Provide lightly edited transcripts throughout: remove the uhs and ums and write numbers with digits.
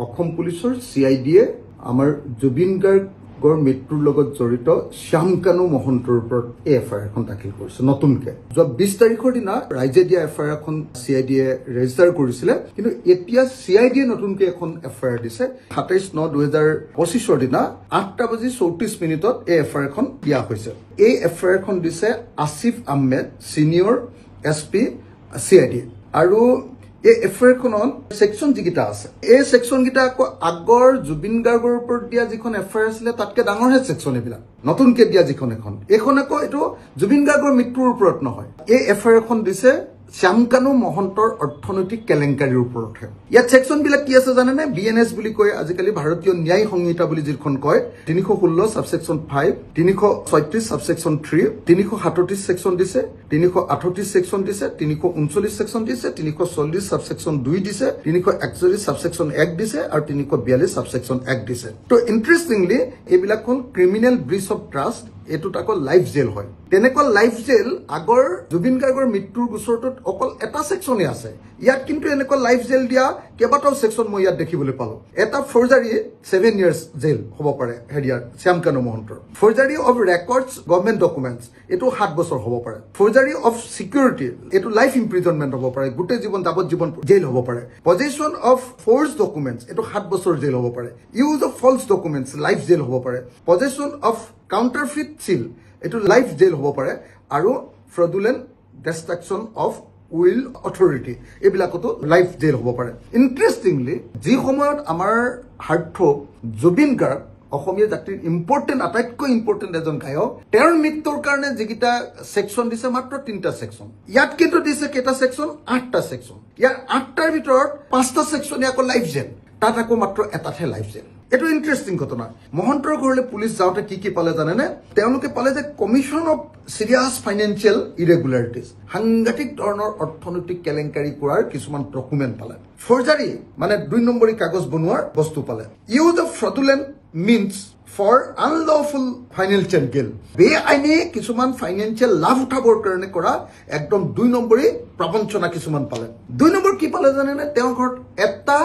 অসম পুলিচৰ CID-য়ে আমাৰ জুবিন গাৰ্গৰ মৃত্যুৰ লগত জড়িত শ্যামকানু মহন্তৰ ওপৰত FIR এখন দাখিল কৰিছে নতুনকে। যোৱা 20 তাৰিখৰ দিনা ৰাইজে দিয়া FIR এখন CID-য়ে ৰেজিষ্টাৰ কৰিছিলে, কিন্তু এতিয়া CID-য়ে নতুনকে এখন FIR দিছে 27/9/2025 দিনা 8:34 এই FIR এখন দিয়া হৈছে। এই FIR এখন দিছে Asif Ahmed senior SP CID। আৰু এই FIR খনত সেকশন যিকিটা আছে, এই সেকশন কিটা আকৌ আগৰ জুবিন গাৰ্গৰ ওপৰত দিয়া যিখন FIR আছিলে তাতকে ডাঙৰহে সেকশন এইবিলাক। নতুনকে দিয়া যিখন এখন আকৌ এইটো জুবিন গাৰ্গৰ মৃত্যুৰ ওপৰত নহয়। এই FIR এখন দিছে শ্যামকানু মহন্তৰ অৰ্থনৈতিক কেলেংকাৰীৰ ওপৰতহে। ইয়াত সেকশন বিলাক কি আছে জানেনে? BNS বুলি কয়, আজিকালি ভাৰতীয় ন্যায় সংহিতা বুলি যিখন কয়, 316 সাবসেকশন 5, 336 সাবসেকশন 3, 337 সেকশন দিছে, 338 সেকশন দিছে, 339 সেকশন দিছে, 340 সাবসেকশন 2 দিছে, 341 সাবসেকশন 1 দিছে আৰু 342 সাবসেকশন 1 দিছে। তো ইন্টাৰেষ্টিংলি এইবিলাক হ'ল ক্ৰিমিনেল ব্ৰিচ অফ ট্ৰাষ্ট। এটুত আকৌ লাইফ জেল হয়। তেনেকুৱা লাইফ জেল আগৰ জুবিন গাৰ্গৰ মৃত্যুৰ গোচৰটোত অকল এটা সেকশনে আছে। ইয়াত কিন্তু এনেকুৱা লাইফ জেল দিয়া কেইবাটাও সেকশন মই ইয়াত দেখিবলৈ পালো। এটা ফৰ্জাৰী 7 ইয়াৰ্স জেল হ'ব পাৰে হেৰিয়াৰ শ্যামকানু মহন্তৰ। ফৰ্জাৰী অফ ৰেকৰ্ডছ গভৰ্ণমেণ্ট ডকুমেণ্টছ এইটো 7 বছৰ হ'ব পাৰে। ফৰ্জাৰী অফ সিকিউৰিটি এইটো লাইফ ইম্প্ৰিজনমেণ্ট হ'ব পাৰে, গোটেই জীৱন যাৱজ্জীৱন জেল হ'ব পাৰে। পজেশ্যন অফ ফৰ্জ ডকুমেণ্টছ এইটো 7 বছৰ জেল হ'ব পাৰে। Use of false documents life jail হ'ব পাৰে। পজেশ্যন অফ কাউন্টাৰফিট সিল এইটো লাইফ জেল হ'ব পাৰে। আৰু fraudulent destruction of will authority এইবিলাকতো লাইফ জেল হ'ব পাৰে। ইন্টাৰেষ্টিংলি যি সময়ত আমাৰ হাৰ্টথ্ৰব জুবিন গাৰ্গ অসমীয়া জাতিৰ আটাইতকৈ ইম্পৰ্টেণ্ট এজন গায়ক, তেওঁৰ মৃত্যুৰ কাৰণে যিকেইটা সেকশন দিছে মাত্ৰ 3টা সেকশন। ইয়াত কিন্তু দিছে কেইটা সেকশন? 8টা সেকশন। ইয়াৰ 8টাৰ ভিতৰত 5টা সেকশনে আকৌ লাইফ জেল, তাত আকৌ মাত্ৰ এটাতহে লাইফ জেল। এইটো ইন্টাৰেষ্টিং ঘটনা। মহন্তৰ ঘৰলৈ পুলিচ যাওঁতে কি পালে জানেনে? তেওঁলোকে পালে যে কমিশন অফ সিৰিয়াছ ফাইনেন্সিয়েল ইৰেগুলাৰিটিজ, সাংঘাতিক ধৰণৰ অৰ্থনৈতিক কেলেংকাৰী কৰাৰ কিছুমান ডকুমেণ্ট পালে। ফৰ্জাৰী মানে 2 নম্বৰী কাগজ বনোৱাৰ বস্তু পালে। Use of fraudulent means for unlawful financial gain, বেআইনী কিছুমান ফাইনেন্সিয়েল লাভ উঠাবৰ কাৰণে কৰা একদম 2 নম্বৰী প্ৰবঞ্চনা কিছুমান পালে। 2 নম্বৰ কি পালে জানেনে? তেওঁৰ ঘৰত এটা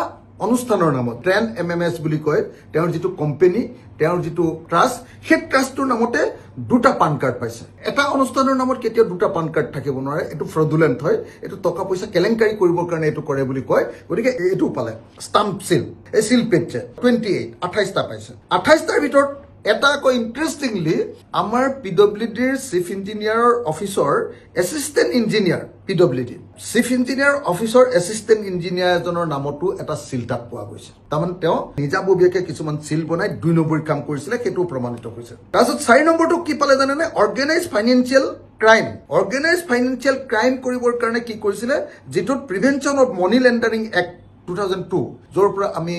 অনুষ্ঠানৰ নামত ট্ৰেন MMS বুলি কয়, তেওঁৰ যিটো কোম্পানী, তেওঁৰ যিটো ট্ৰাষ্ট, সেই ট্ৰাষ্টটোৰ নামতে 2টা পান কাৰ্ড পাইছে। এটা অনুষ্ঠানৰ নামত কেতিয়াও 2টা পান কাৰ্ড থাকিব নোৱাৰে, এইটো ফ্ৰডুলেন্ট হয়, এইটো টকা পইচা কেলেংকাৰী কৰিবৰ কাৰণে এইটো কৰে বুলি কয়। গতিকে এইটো পালে ষ্টাম্প সিল, এই সিল পেজে 28টা পাইছে। 28টাৰ ভিতৰত এটা আকৌ ইন্টাৰেষ্টিংলি আমাৰ PWDৰ চিফ ইঞ্জিনিয়াৰৰ অফিচৰ assistant engineer, PWD chief engineer অফিচৰ এছিষ্টেণ্ট ইঞ্জিনিয়াৰ এজনৰ নামতো এটা সিল তাত পোৱা গৈছে। তাৰমানে তেওঁ নিজাববীয়াকে কিছুমান সিল বনাই 2 নম্বৰী কাম কৰিছিলে, সেইটো প্ৰমাণিত হৈছে। তাৰপিছত 4 নম্বৰটো কি পালে জানেনে? Organise financial crime. Organise financial crime কৰিবৰ কাৰণে কি কৰিছিলে? যিটোত prevention of money laundering act 2002, য'ৰ পৰা আমি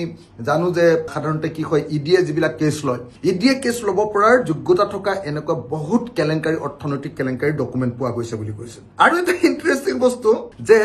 জানো যে সাধাৰণতে কি হয়, EDয়ে যিবিলাক কেছ লয়, EDয়ে কেছ ল'ব পৰাৰ যোগ্যতা থকা এনেকুৱা বহুত কেলেংকাৰী, অৰ্থনৈতিক কেলেংকাৰী ডকুমেণ্ট পোৱা গৈছে বুলি কৈছে। আৰু এটা ইণ্টাৰেষ্টিং বস্তু যে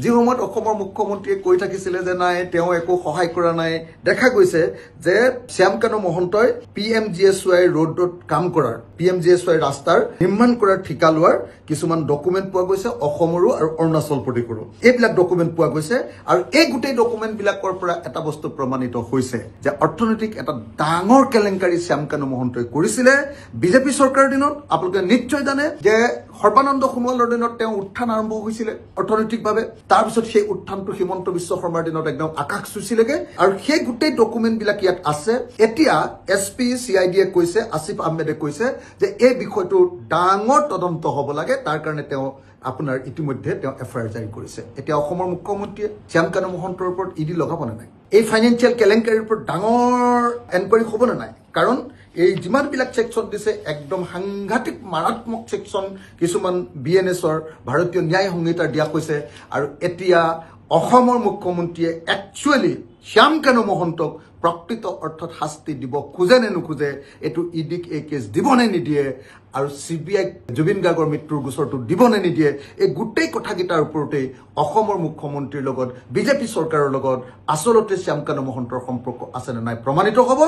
যি সময়ত অসমৰ মুখ্যমন্ত্ৰীয়ে কৈ থাকিছিলে যে নাই তেওঁ একো সহায় কৰা নাই, দেখা গৈছে যে শ্যামকানু মহন্তই PMGSY ৰোডত কাম কৰাৰ, PMGSY ৰাস্তাৰ নিৰ্মাণ কৰাৰ ঠিকা লোৱাৰ কিছুমান ডকুমেণ্ট পোৱা গৈছে, অসমৰো আৰু অৰুণাচল প্ৰদেশৰো এইবিলাক ডকুমেণ্ট পোৱা গৈছে। আৰু এই গোটেই ডকুমেণ্ট বিলাকৰ পৰা এটা বস্তু প্ৰমাণিত হৈছে যে অৰ্থনৈতিক এটা ডাঙৰ কেলেংকাৰী শ্যামকানু মহন্তই কৰিছিলে বিজেপি চৰকাৰৰ দিনত। আপোনালোকে নিশ্চয় জানে যে সৰ্বানন্দ সোণোৱালৰ দিনত তেওঁ উত্থান আৰম্ভ হৈছিলে অৰ্থনৈতিকভাৱে। তাৰপিছত সেই উত্থানটো হিমন্ত বিশ্ব শৰ্মাৰ দিনত একদম আকাশ চুইছিলেগে, আৰু সেই গোটেই ডকুমেণ্ট বিলাক ইয়াত আছে। এতিয়া SP CIDয়ে কৈছে, আসিফ আহমেদে কৈছে যে এই বিষয়টো ডাঙৰ তদন্ত হ'ব লাগে, তাৰ কাৰণে তেওঁ আপোনাৰ ইতিমধ্যে তেওঁ FIR জাৰি কৰিছে। এতিয়া অসমৰ মুখ্যমন্ত্ৰীয়ে শ্যামকানু মহন্তৰ ওপৰত ED লগাব নে নাই? এই ফাইনেন্সিয়েল কেলেংকাৰীৰ ওপৰত ডাঙৰ এনকুৱাৰী হ'ব নে নাই? কাৰণ এই যিমানবিলাক সেকশন দিছে একদম সাংঘাতিক মাৰাত্মক সেকশন কিছুমান BNSৰ ভাৰতীয় ন্যায় সংহিতাৰ দিয়া হৈছে। আৰু এতিয়া অসমৰ মুখ্যমন্ত্ৰীয়ে একচুৱেলি শ্যামকানু মহন্তক প্ৰকৃত অৰ্থত শাস্তি দিব খোজে নে নোখোজে, এইটো EDক এই কেছ দিব নে নিদিয়ে, আৰু CBI জুবিন গাৰ্গৰ মৃত্যুৰ গোচৰটো দিব নে নিদিয়ে, এই গোটেই কথাকেইটাৰ ওপৰতেই অসমৰ মুখ্যমন্ত্ৰীৰ লগত বিজেপি চৰকাৰৰ লগত আচলতে শ্যামকানু মহন্তৰ সম্পৰ্ক আছে নে নাই প্ৰমাণিত হ'ব।